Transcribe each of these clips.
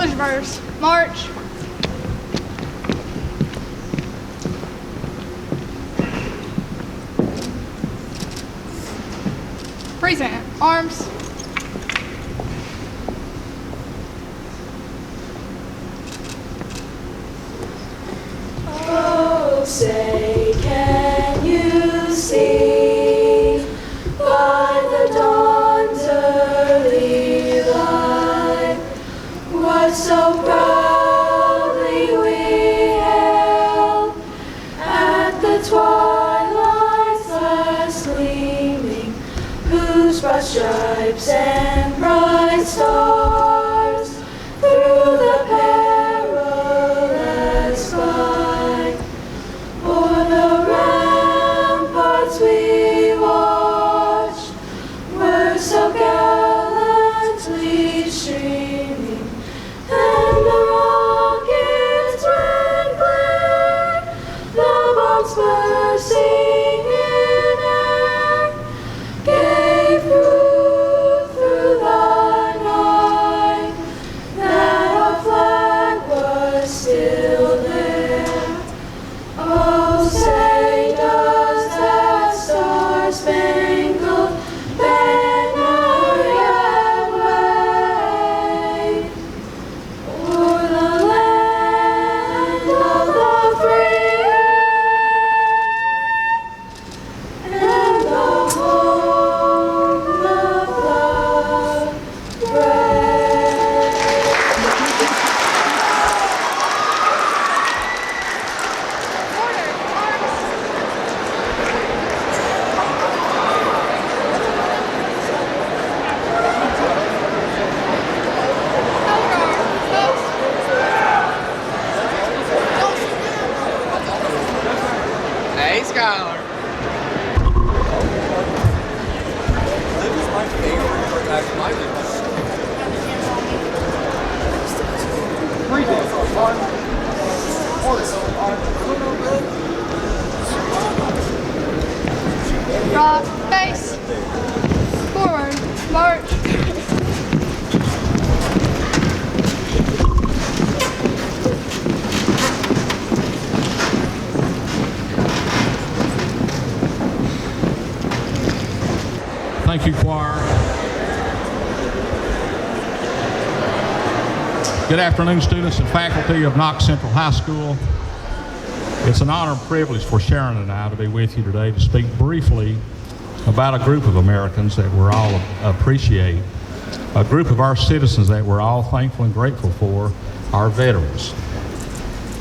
English verse. March. Present. Arms. Oh, say, can you see by the dawn's early light what so proudly we hailed at the twilight's last gleaming, whose broad stripes and bright stars through the perilous fight o'er the ramparts we watched were so gallantly streaming, and the rocket's red glare, the bombs bursting in air, gave proof through the night that our flag was still there. Oh, say does that star-spangled banner yet wave o'er the land of the free and the home of the brave? Order. Arms. Elgar. Post. Hey, Skylar. That was my favorite for Rock. Face. Forward. March. Thank you, choir. Good afternoon, students and faculty of Knox Central High School. It's an honor and privilege for Sharon and I to be with you today to speak briefly about a group of Americans that we're all appreciate, a group of our citizens that we're all thankful and grateful for, our veterans,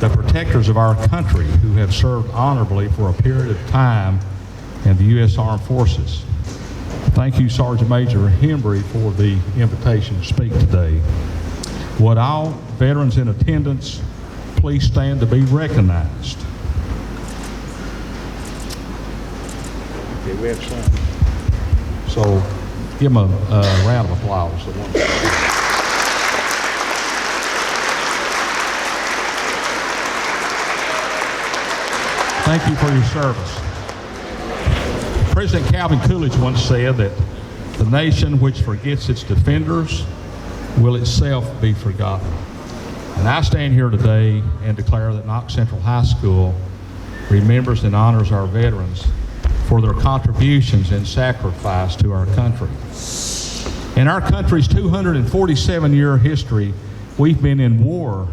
the protectors of our country who have served honorably for a period of time in the U.S. Armed Forces. Thank you, Sergeant Major Hembry, for the invitation to speak today. Would all veterans in attendance please stand to be recognized? Okay, we have some. So give them a round of applause. Thank you for your service. President Calvin Coolidge once said that the nation which forgets its defenders will itself be forgotten. And I stand here today and declare that Knox Central High School remembers and honors our veterans for their contributions and sacrifice to our country. In our country's 247-year history, we've been in war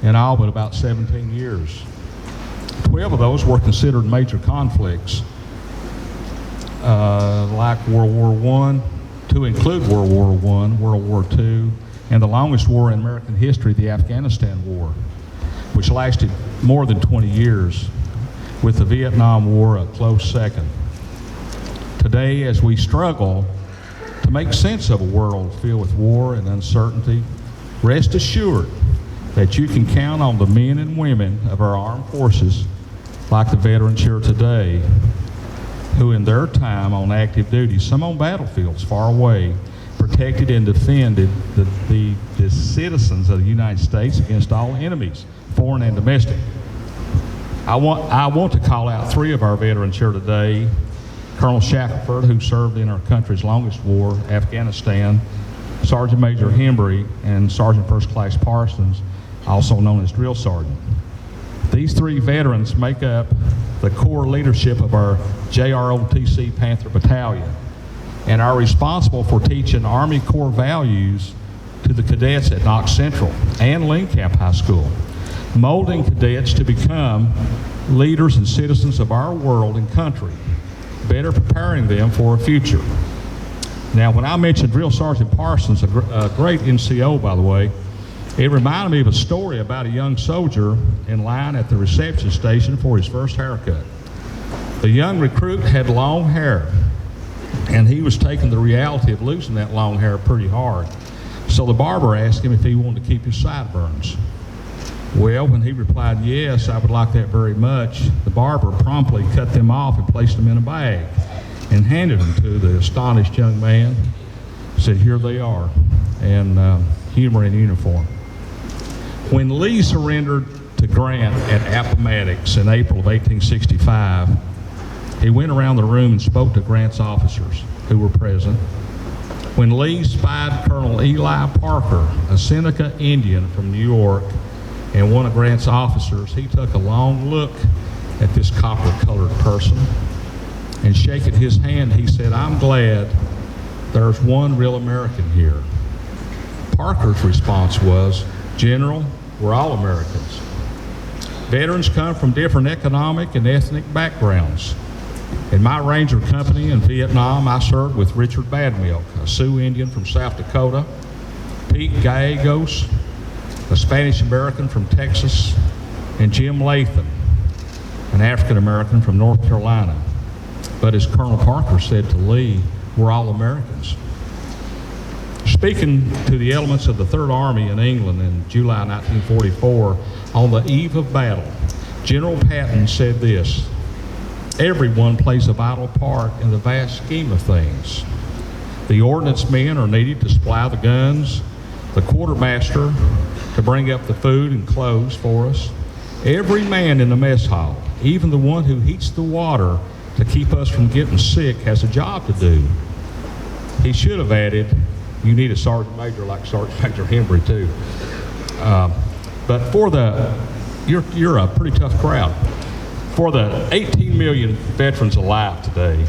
in all but about 17 years. 12 of those were considered major conflicts, like World War I, to include World War I, World War II, and the longest war in American history, the Afghanistan War, which lasted more than 20 years, with the Vietnam War a close second. Today, as we struggle to make sense of a world filled with war and uncertainty, rest assured that you can count on the men and women of our armed forces, like the veterans here today, who in their time on active duty, some on battlefields far away, protected and defended the citizens of the United States against all enemies, foreign and domestic. I want to call out 3 of our veterans here today. Colonel Shackelford, who served in our country's longest war, Afghanistan, Sergeant Major Hembry, and Sergeant First Class Parsons, also known as Drill Sergeant. These three veterans make up the core leadership of our JROTC Panther Battalion and are responsible for teaching Army Corps values to the cadets at Knox Central and Camp High School, molding cadets to become leaders and citizens of our world and country, better preparing them for a future. Now, when I mentioned Drill Sergeant Parsons, a great NCO, by the way, it reminded me of a story about a young soldier in line at the reception station for his first haircut. The young recruit had long hair, and he was taking the reality of losing that long hair pretty hard. So the barber asked him if he wanted to keep his sideburns. Well, when he replied, yes, I would like that very much, the barber promptly cut them off and placed them in a bag and handed them to the astonished young man. Said, here they are, and humor in uniform. When Lee surrendered to Grant at Appomattox in April of 1865, he went around the room and spoke to Grant's officers who were present. When Lee spied Colonel Eli Parker, a Seneca Indian from New York, and one of Grant's officers, he took a long look at this copper-colored person, and shaking his hand, he said, I'm glad there's one real American here. Parker's response was, General, we're all Americans. Veterans come from different economic and ethnic backgrounds. In my Ranger company in Vietnam, I served with Richard Badmilk, a Sioux Indian from South Dakota, Pete Gallegos, a Spanish American from Texas, and Jim Lathan, an African American from North Carolina. But as Colonel Parker said to Lee, we're all Americans. Speaking to the elements of the Third Army in England in July 1944, on the eve of battle, General Patton said this, everyone plays a vital part in the vast scheme of things. The ordnance men are needed to supply the guns, the quartermaster to bring up the food and clothes for us. Every man in the mess hall, even the one who heats the water to keep us from getting sick, has a job to do. He should have added, you need a sergeant major like Sergeant Major Hembry too. But for you're a pretty tough crowd. For the 18 million veterans alive today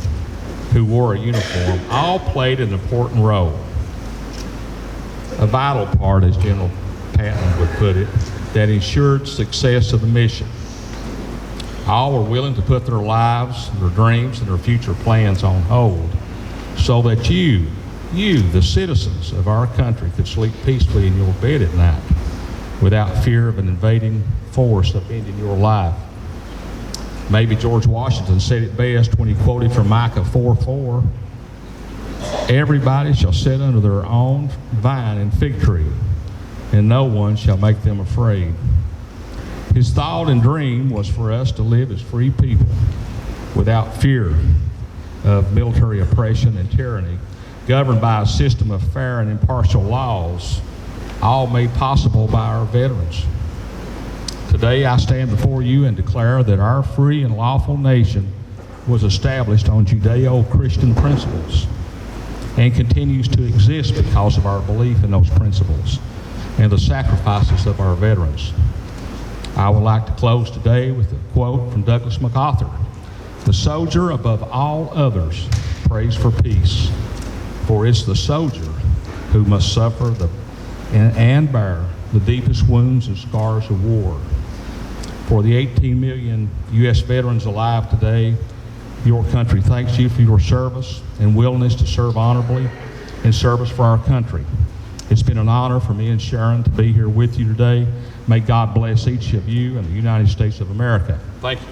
who wore a uniform, all played an important role. A vital part, as General Patton would put it, that ensured success of the mission. All were willing to put their lives, their dreams, and their future plans on hold so that you, the citizens of our country, could sleep peacefully in your bed at night without fear of an invading force upending your life. Maybe George Washington said it best when he quoted from Micah 4:4, everybody shall sit under their own vine and fig tree, and no one shall make them afraid. His thought and dream was for us to live as free people without fear of military oppression and tyranny, governed by a system of fair and impartial laws, all made possible by our veterans. Today I stand before you and declare that our free and lawful nation was established on Judeo-Christian principles and continues to exist because of our belief in those principles and the sacrifices of our veterans. I would like to close today with a quote from Douglas MacArthur. The soldier above all others prays for peace, for it's the soldier who must suffer and bear the deepest wounds and scars of war. For the 18 million U.S. veterans alive today, your country thanks you for your service and willingness to serve honorably in service for our country. It's been an honor for me and Sharon to be here with you today. May God bless each of you and the United States of America. Thank you.